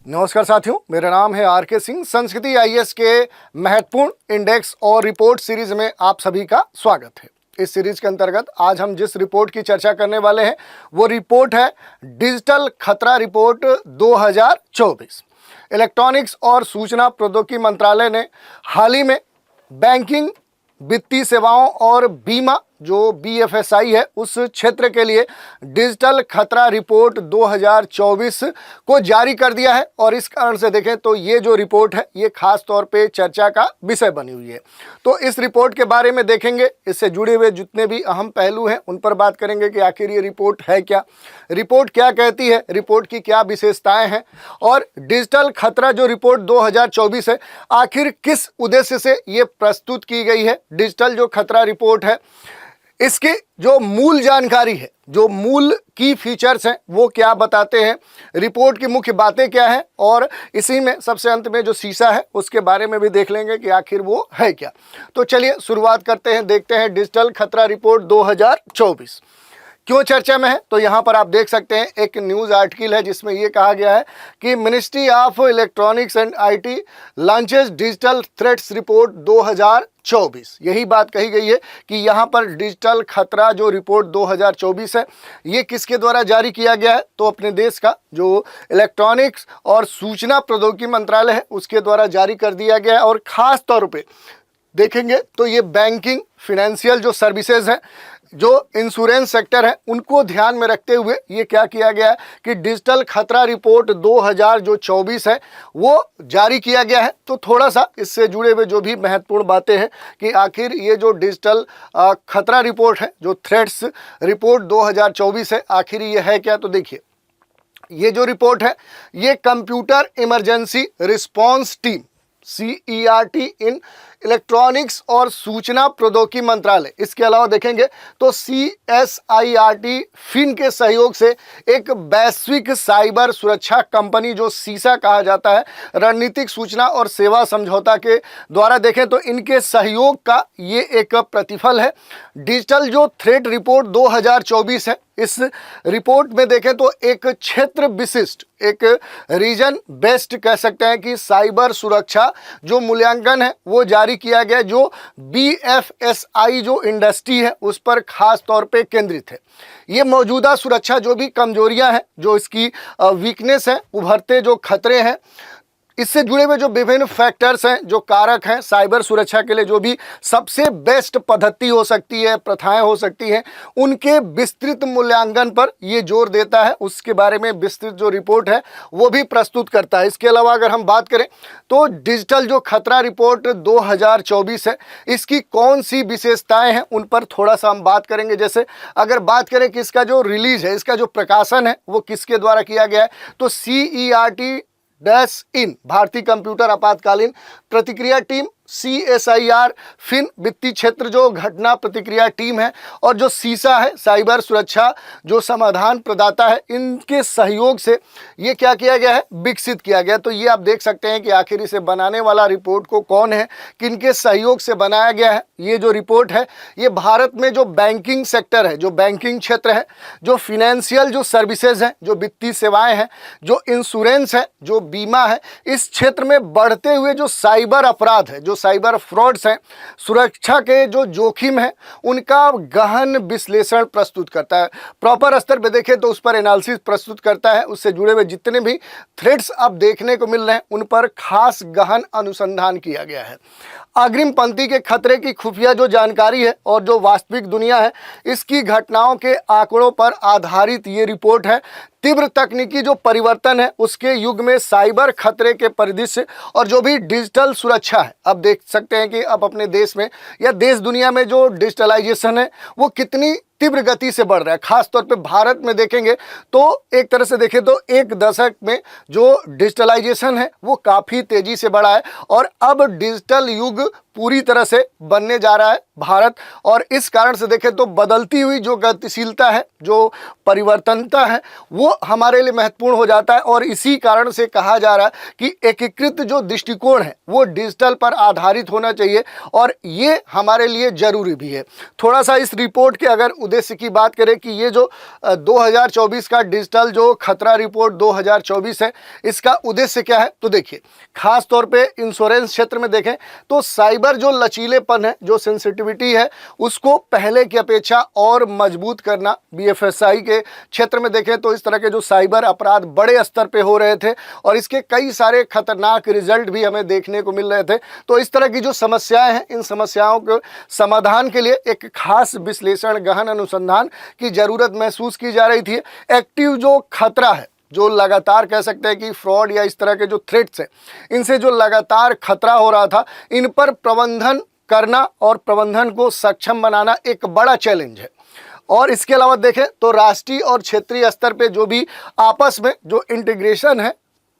नमस्कार साथियों, मेरा नाम है आर.के. सिंह। संस्कृति आईएएस के महत्वपूर्ण इंडेक्स और रिपोर्ट सीरीज में आप सभी का स्वागत है। इस सीरीज के अंतर्गत आज हम जिस रिपोर्ट की चर्चा करने वाले हैं वो रिपोर्ट है डिजिटल खतरा रिपोर्ट 2024। इलेक्ट्रॉनिक्स और सूचना प्रौद्योगिकी मंत्रालय ने हाल ही में बैंकिंग, वित्तीय सेवाओं और बीमा जो BFSI है उस क्षेत्र के लिए डिजिटल खतरा रिपोर्ट 2024 को जारी कर दिया है। और इस कारण से देखें तो ये जो रिपोर्ट है ये खास तौर पे चर्चा का विषय बनी हुई है। तो इस रिपोर्ट के बारे में देखेंगे, इससे जुड़े हुए जितने भी अहम पहलू हैं उन पर बात करेंगे कि आखिर ये रिपोर्ट है क्या, रिपोर्ट क्या कहती है, रिपोर्ट की क्या विशेषताएं हैं और डिजिटल खतरा जो रिपोर्ट 2024 है आखिर किस उद्देश्य से ये प्रस्तुत की गई है। डिजिटल जो खतरा रिपोर्ट है इसकी जो मूल जानकारी है, जो मूल की फीचर्स हैं वो क्या बताते हैं, रिपोर्ट की मुख्य बातें क्या हैं और इसी में सबसे अंत में जो शीशा है उसके बारे में भी देख लेंगे कि आखिर वो है क्या। तो चलिए शुरुआत करते हैं, देखते हैं डिजिटल खतरा रिपोर्ट 2024 क्यों चर्चा में है। तो यहाँ पर आप देख सकते हैं एक न्यूज़ आर्टिकल है जिसमें ये कहा गया है कि ministry of electronics and IT launches digital threats report 2024। यही बात कही गई है कि यहाँ पर डिजिटल खतरा जो रिपोर्ट 2024 है ये किसके द्वारा जारी किया गया है, तो अपने देश का जो इलेक्ट्रॉनिक्स और सूचना प्रौद्योगिकी मंत्रालय है उसके द्वारा जारी कर दिया गया है। और ख़ास तौर पे देखेंगे तो ये बैंकिंग, फिनेंशियल जो सर्विसेज हैं, जो इंश्योरेंस सेक्टर है उनको ध्यान में रखते हुए ये क्या किया गया है कि डिजिटल खतरा रिपोर्ट 2024 है वो जारी किया गया है। तो थोड़ा सा इससे जुड़े हुए जो भी महत्वपूर्ण बातें हैं कि आखिर ये जो डिजिटल खतरा रिपोर्ट है, जो थ्रेट्स रिपोर्ट 2024 है, आखिर ये है क्या। तो देखिए ये जो रिपोर्ट है ये computer emergency response team CERT in electronics और सूचना प्रौद्योगिकी मंत्रालय, इसके अलावा देखेंगे तो CSIRT फिन के सहयोग से एक वैश्विक साइबर सुरक्षा कंपनी जो सीसा कहा जाता है, रणनीतिक सूचना और सेवा समझौता के द्वारा देखें तो इनके सहयोग का ये एक प्रतिफल है। डिजिटल जो थ्रेट रिपोर्ट 2024 है इस रिपोर्ट में देखें तो एक क्षेत्र विशिष्ट, एक रीजन बेस्ड कह सकते हैं कि साइबर सुरक्षा जो मूल्यांकन है वो जारी किया गया, जो BFSI जो इंडस्ट्री है उस पर खास तौर पे केंद्रित है। ये मौजूदा सुरक्षा जो भी कमजोरियां हैं, जो इसकी वीकनेस है, उभरते जो खतरे हैं, इससे जुड़े हुए जो विभिन्न फैक्टर्स हैं, जो कारक हैं साइबर सुरक्षा के लिए, जो भी सबसे बेस्ट पद्धति हो सकती है, प्रथाएं हो सकती हैं, उनके विस्तृत मूल्यांकन पर ये जोर देता है। उसके बारे में विस्तृत जो रिपोर्ट है वो भी प्रस्तुत करता है। इसके अलावा अगर हम बात करें तो डिजिटल जो खतरा रिपोर्ट 2024 है इसकी कौन सी विशेषताएं हैं उन पर थोड़ा सा हम बात करेंगे। जैसे अगर बात करें कि इसका जो रिलीज है, इसका जो प्रकाशन है वो किसके द्वारा किया गया है, तो CERT इन भारतीय कंप्यूटर आपातकालीन प्रतिक्रिया टीम, CSIR फिन वित्तीय क्षेत्र जो घटना प्रतिक्रिया टीम है और जो सीसा है साइबर सुरक्षा जो समाधान प्रदाता है, इनके सहयोग से ये क्या किया गया है, विकसित किया गया। तो ये आप देख सकते हैं कि आखिर इसे बनाने वाला रिपोर्ट को कौन है, किनके सहयोग से बनाया गया है। ये जो रिपोर्ट है ये भारत में जो बैंकिंग सेक्टर है, जो बैंकिंग क्षेत्र है, जो फिनेंशियल जो सर्विसेज हैं, जो वित्तीय सेवाएं हैं, जो इंश्योरेंस है, जो बीमा है, इस क्षेत्र में बढ़ते हुए जो साइबर अपराध है, जो साइबर फ्रॉड्स हैं, सुरक्षा के जो जोखिम है, उनका गहन विश्लेषण प्रस्तुत करता है। प्रॉपर स्तर पे देखें तो उस पर एनालिसिस प्रस्तुत करता है। उससे जुड़े हुए जितने भी थ्रेट्स अब देखने को मिल रहे हैं उन पर खास गहन अनुसंधान किया गया है। अग्रिम पंक्ति के खतरे की खुफिया जो जानकारी है और जो वास्तविक दुनिया है इसकी घटनाओं के आंकड़ों पर आधारित ये रिपोर्ट है। तीव्र तकनीकी जो परिवर्तन है उसके युग में साइबर खतरे के परिदृश्य और जो भी डिजिटल सुरक्षा है, अब देख सकते हैं कि अब अपने देश में या देश दुनिया में जो डिजिटलाइजेशन है वो कितनी तीव्र गति से बढ़ रहा है। खास तौर पे भारत में देखेंगे तो एक तरह से देखें तो एक दशक में जो डिजिटलाइजेशन है वो काफ़ी तेज़ी से बढ़ा है और अब डिजिटल युग पूरी तरह से बनने जा रहा है भारत। और इस कारण से देखें तो बदलती हुई जो गतिशीलता है, जो परिवर्तनता है, वो हमारे लिए महत्वपूर्ण हो जाता है। और इसी कारण से कहा जा रहा है कि एकीकृत जो दृष्टिकोण है वो डिजिटल पर आधारित होना चाहिए और ये हमारे लिए ज़रूरी भी है। थोड़ा सा इस रिपोर्ट के अगर उद्देश्य की बात करें कि ये जो 2024 का डिजिटल जो खतरा रिपोर्ट 2024 है, इसका उद्देश्य क्या है, तो देखिए खास तौर पे इंश्योरेंस क्षेत्र में देखें तो साइबर जो लचीलेपन है, जो सेंसिटिविटी है, उसको पहले की अपेक्षा और मजबूत करना। बीएफएसआई के क्षेत्र में देखें तो इस तरह के जो साइबर अपराध बड़े स्तर पे हो रहे थे और इसके कई सारे खतरनाक रिजल्ट भी हमें देखने को मिल रहे थे। तो इस तरह की जो समस्याएं हैं, इन समस्याओं के समाधान के लिए एक खास विश्लेषण, गहन अनुसंधान की जरूरत महसूस की जा रही थी। एक्टिव जो खतरा है, जो लगातार कह सकते हैं कि फ्रॉड या इस तरह के जो थ्रेट्स हैं, इनसे जो लगातार खतरा हो रहा था, इन पर प्रबंधन करना और प्रबंधन को सक्षम बनाना एक बड़ा चैलेंज है। और इसके अलावा देखें तो राष्ट्रीय और क्षेत्रीय स्तर पे जो भी आपस में जो इंटीग्रेशन है,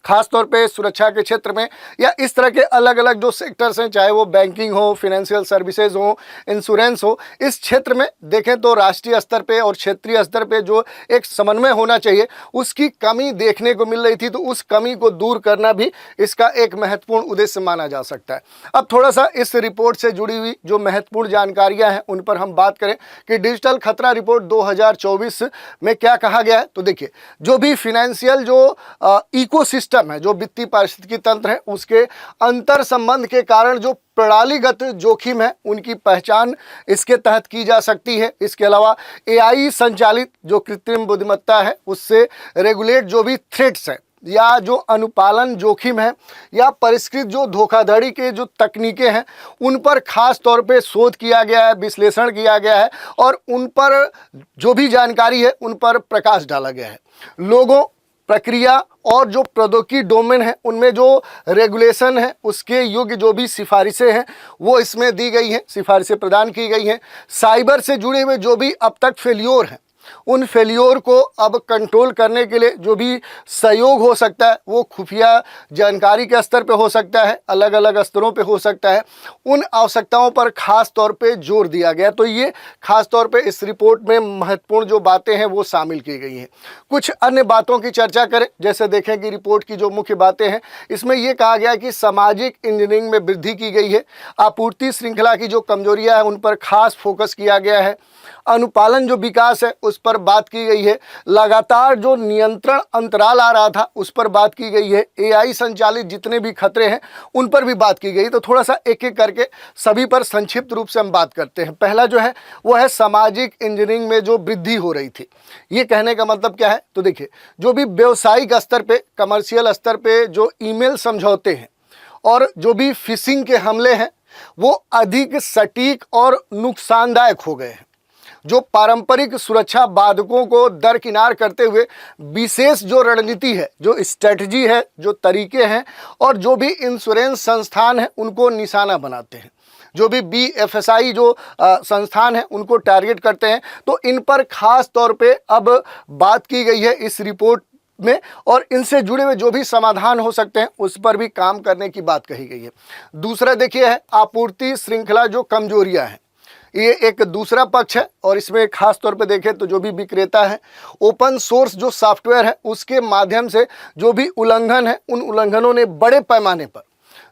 खास तौर पे सुरक्षा के क्षेत्र में या इस तरह के अलग अलग जो सेक्टर्स हैं, चाहे वो बैंकिंग हो, फाइनेंशियल सर्विसेज हो, इंश्योरेंस हो, इस क्षेत्र में देखें तो राष्ट्रीय स्तर पे और क्षेत्रीय स्तर पे जो एक समन्वय होना चाहिए, उसकी कमी देखने को मिल रही थी। तो उस कमी को दूर करना भी इसका एक महत्वपूर्ण उद्देश्य माना जा सकता है। अब थोड़ा सा इस रिपोर्ट से जुड़ी हुई जो महत्वपूर्ण जानकारियाँ हैं उन पर हम बात करें कि डिजिटल खतरा रिपोर्ट 2024 में क्या कहा गया है। तो देखिए, जो भी फिनेंशियल जो इकोसिस्टम है, जो वित्तीय पारिस्थितिकी तंत्र है, उसके अंतर संबंध के कारण जो प्रणालीगत जोखिम है, उनकी पहचान इसके तहत की जा सकती है। इसके अलावा एआई संचालित जो कृत्रिम बुद्धिमत्ता है, उससे रेगुलेट जो भी थ्रेट्स है या जो अनुपालन जोखिम है या परिष्कृत जो धोखाधड़ी के जो तकनीकें हैं, उन पर खास तौर पे शोध किया गया है, विश्लेषण किया गया है और उन पर जो भी जानकारी है उन पर प्रकाश डाला गया है। लोगों, प्रक्रिया और जो प्रौद्योगिकी डोमेन है, उनमें जो रेगुलेशन है, उसके योग्य जो भी सिफारिशें हैं वो इसमें दी गई हैं, सिफारिशें प्रदान की गई हैं। साइबर से जुड़े हुए जो भी अब तक फेल्योर हैं, उन फेल्योर को अब कंट्रोल करने के लिए जो भी सहयोग हो सकता है, वो खुफिया जानकारी के स्तर पे हो सकता है, अलग अलग स्तरों पे हो सकता है। उन आवश्यकताओं पर खास तौर पे जोर दिया गया। तो ये खास तौर पे इस रिपोर्ट में महत्वपूर्ण जो बातें हैं वो शामिल की गई हैं। कुछ अन्य बातों की चर्चा करें, जैसे देखें कि रिपोर्ट की जो मुख्य बातें हैं, इसमें ये कहा गया कि सामाजिक इंजीनियरिंग में वृद्धि की गई है। आपूर्ति श्रृंखला की जो कमजोरियां हैं उन पर खास फोकस किया गया है। अनुपालन जो विकास है उस पर बात की गई है। लगातार जो नियंत्रण अंतराल आ रहा था उस पर बात की गई है। एआई संचालित जितने भी खतरे हैं उन पर भी बात की गई। तो थोड़ा सा एक एक करके सभी पर संक्षिप्त रूप से हम बात करते हैं। पहला जो है वो है सामाजिक इंजीनियरिंग में जो वृद्धि हो रही थी। ये कहने का मतलब क्या है, तो देखिए, जो भी व्यावसायिक स्तर पे, कमर्शियल स्तर पे जो ईमेल समझौते हैं और जो भी फिशिंग के हमले हैं, वो अधिक सटीक और नुकसानदायक हो गए हैं। जो पारंपरिक सुरक्षा बाधकों को दरकिनार करते हुए विशेष जो रणनीति है, जो स्ट्रेटजी है, जो तरीके हैं और जो भी इंश्योरेंस संस्थान है उनको निशाना बनाते हैं। जो भी बीएफएसआई जो संस्थान है उनको टारगेट करते हैं। तो इन पर खास तौर पे अब बात की गई है इस रिपोर्ट में और इनसे जुड़े हुए जो भी समाधान हो सकते हैं उस पर भी काम करने की बात कही गई है। दूसरा देखिए है आपूर्ति श्रृंखला जो कमजोरियां हैं, ये एक दूसरा पक्ष है और इसमें खास तौर पे देखें तो जो भी विक्रेता है, ओपन सोर्स जो सॉफ्टवेयर है उसके माध्यम से जो भी उल्लंघन है, उन उल्लंघनों ने बड़े पैमाने पर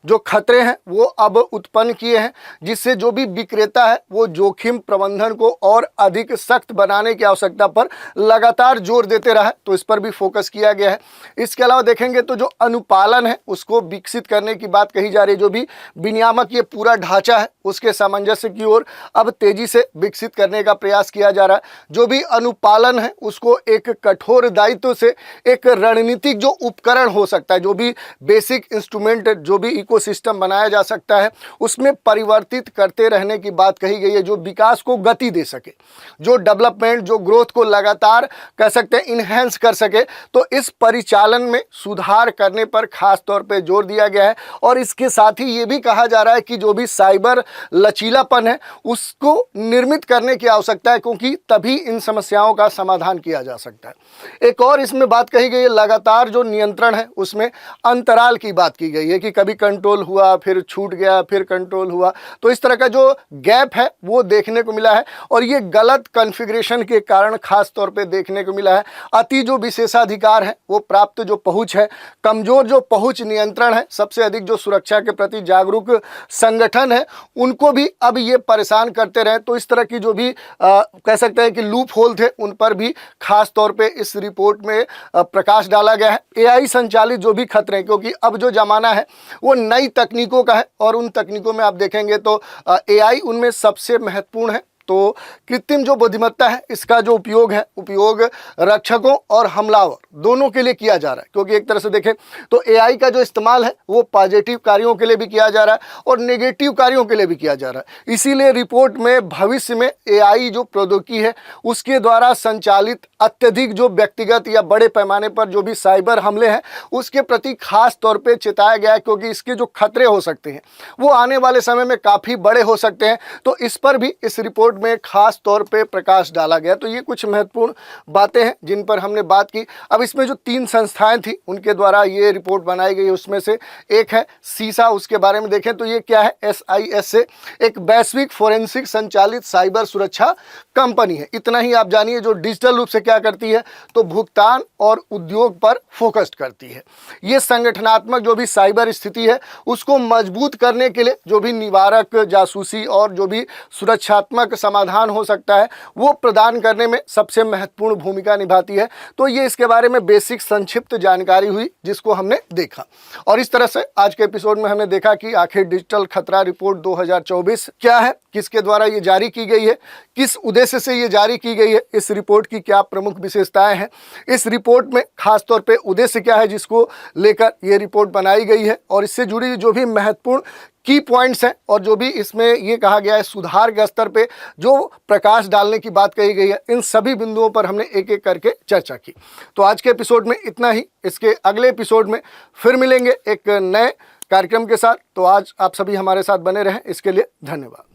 जो खतरे हैं वो अब उत्पन्न किए हैं, जिससे जो भी विक्रेता है वो जोखिम प्रबंधन को और अधिक सख्त बनाने की आवश्यकता पर लगातार जोर देते रहा है। तो इस पर भी फोकस किया गया है। इसके अलावा देखेंगे तो जो अनुपालन है उसको विकसित करने की बात कही जा रही है। जो भी विनियामक ये पूरा ढांचा है उसके सामंजस्य की ओर अब तेजी से विकसित करने का प्रयास किया जा रहा है। जो भी अनुपालन है उसको एक कठोर दायित्व से एक रणनीतिक जो उपकरण हो सकता है, जो भी बेसिक इंस्ट्रूमेंट, जो भी इकोसिस्टम बनाया जा सकता है, उसमें परिवर्तित करते रहने की बात कही गई है, जो विकास को गति दे सके, जो डेवलपमेंट, जो ग्रोथ को लगातार कह सकते हैं इनहेंस कर सके। तो इस परिचालन में सुधार करने पर खास तौर पे जोर दिया गया है। और इसके साथ ही ये भी कहा जा रहा है कि जो भी साइबर लचीलापन है उसको निर्मित करने की आवश्यकता है, क्योंकि तभी इन समस्याओं का समाधान किया जा सकता है। एक और इसमें बात कही गई है, लगातार जो नियंत्रण है उसमें अंतराल की बात की गई है कि कभी कंट्रोल कंट्रोल हुआ, फिर छूट गया, फिर कंट्रोल हुआ। तो इस तरह का जो गैप है वो देखने को मिला है और ये गलत कॉन्फ़िगरेशन के कारण खास तौर पे देखने को मिला है। अति जो विशेषाधिकार है वो प्राप्त जो पहुंच है, कमजोर जो पहुंच नियंत्रण है, सबसे अधिक जो सुरक्षा के प्रति जागरूक संगठन है, उनको भी अब ये परेशान करते रहे। तो इस तरह की जो भी कह सकते हैं कि लूप होल थे, उन पर भी खास तौर पे इस रिपोर्ट में प्रकाश डाला गया है। एआई संचालित जो भी खतरे, क्योंकि अब जो जमाना है वो नई तकनीकों का है और उन तकनीकों में आप देखेंगे तो एआई उनमें सबसे महत्वपूर्ण है। तो कृत्रिम जो बुद्धिमत्ता है, इसका जो उपयोग रक्षकों और हमलावर दोनों के लिए किया जा रहा है। क्योंकि एक तरह से देखें तो एआई का जो इस्तेमाल है वो पॉजिटिव कार्यों के लिए भी किया जा रहा है और नेगेटिव कार्यों के लिए भी किया जा रहा है। इसीलिए रिपोर्ट में भविष्य में एआई जो प्रौद्योगिकी है उसके द्वारा संचालित अत्यधिक जो व्यक्तिगत या बड़े पैमाने पर जो भी साइबर हमले हैं उसके प्रति खास तौर पर चेताया गया है, क्योंकि इसके जो खतरे हो सकते हैं वो आने वाले समय में काफ़ी बड़े हो सकते हैं। तो इस पर भी इस रिपोर्ट में खास तौर पे प्रकाश डाला गया। तो ये कुछ महत्वपूर्ण बातें हैं जिन पर हमने बात की। अब इसमें जो 3 संस्थाएं थी उनके द्वारा ये रिपोर्ट बनाई गई, उसमें से एक है सीसा। उसके बारे में देखें तो ये क्या है, SISA एक वैश्विक फोरेंसिक संचालित साइबर सुरक्षा कंपनी है। इतना ही आप जानिए। जो डिजिटल रूप से क्या करती है तो भुगतान और उद्योग पर फोकस्ड करती है। ये संगठनात्मक जो भी साइबर स्थिति है उसको मजबूत करने के लिए जो भी निवारक, जासूसी और जो भी सुरक्षात्मक समाधान हो सकता है वो प्रदान करने में सबसे महत्वपूर्ण भूमिका निभाती है। तो ये इसके बारे में बेसिक संक्षिप्त जानकारी हुई जिसको हमने देखा। और इस तरह से आज के एपिसोड में हमने देखा कि आखिर डिजिटल खतरा रिपोर्ट 2024 क्या है, किसके द्वारा ये जारी की गई है, किस उद्देश्य से ये जारी की गई है, इस रिपोर्ट की क्या प्रमुख विशेषताएं हैं, इस रिपोर्ट में खास तौर पे उद्देश्य क्या है जिसको लेकर ये रिपोर्ट बनाई गई है, और इससे जुड़ी जो भी महत्वपूर्ण की पॉइंट्स हैं और जो भी इसमें ये कहा गया है सुधार के स्तर पे जो प्रकाश डालने की बात कही गई है, इन सभी बिंदुओं पर हमने एक एक करके चर्चा की। तो आज के एपिसोड में इतना ही। इसके अगले एपिसोड में फिर मिलेंगे एक नए कार्यक्रम के साथ। तो आज आप सभी हमारे साथ बने रहें, इसके लिए धन्यवाद।